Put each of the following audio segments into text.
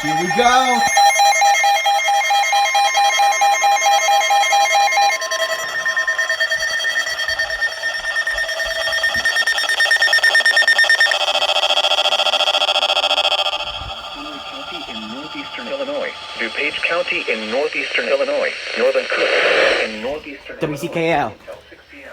Here we go. DuPage County in northeastern Illinois, northern Cook in northeastern WCKL. until 6 p.m.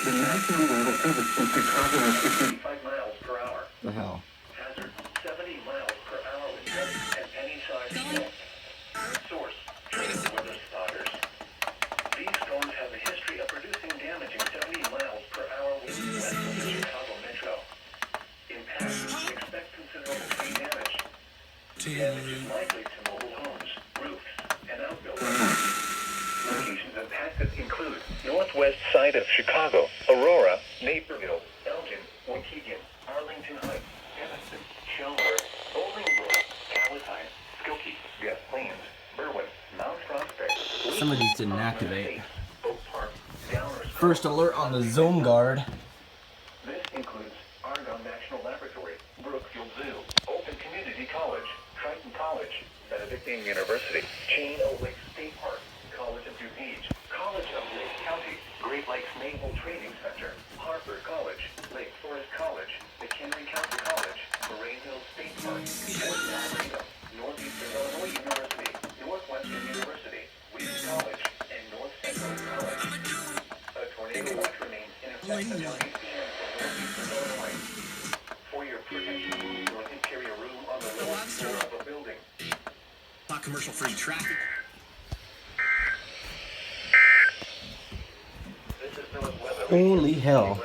The maximum wind of service in Chicago is 55 miles per hour. The hell? Hazard 70 miles per hour with gusts at any size storm. Source: Trace weather spotters. These storms have a history of producing damaging 70 miles per hour winds west of the Chicago metro. Impact: expect considerable tree damage. Damage is likely to mobile homes, roofs, and outbuildings. Locations impacted include northwest side of Chicago, Aurora, Naperville, Elgin, Waukegan, Arlington Heights, Denison, Shelburne, Bolingbrook, Palatine, Skokie, Des Plaines, Berwyn, Mount Prospect. Some of these didn't activate. Oak Park, Downers. First alert on the zone guard. This includes Argonne National Laboratory, Brookfield Zoo, Open Community College, Triton College, Benedictine University, Chain O Lake State Park, College of DuPage, College of Lake County, Great Lakes Naval Training Center, Harper College, Lake Forest College, McHenry County College, Moraine Hill State Park, North Alabama, Northeastern Illinois University, Northwestern University, Wheaton College, and North Central College. A tornado watch remains in effect until 8 p.m. for northeastern Illinois. For your protection, you will carry a room on the lowest floor of a building. Not commercial-free traffic. This is NOAA's weather. Holy hell.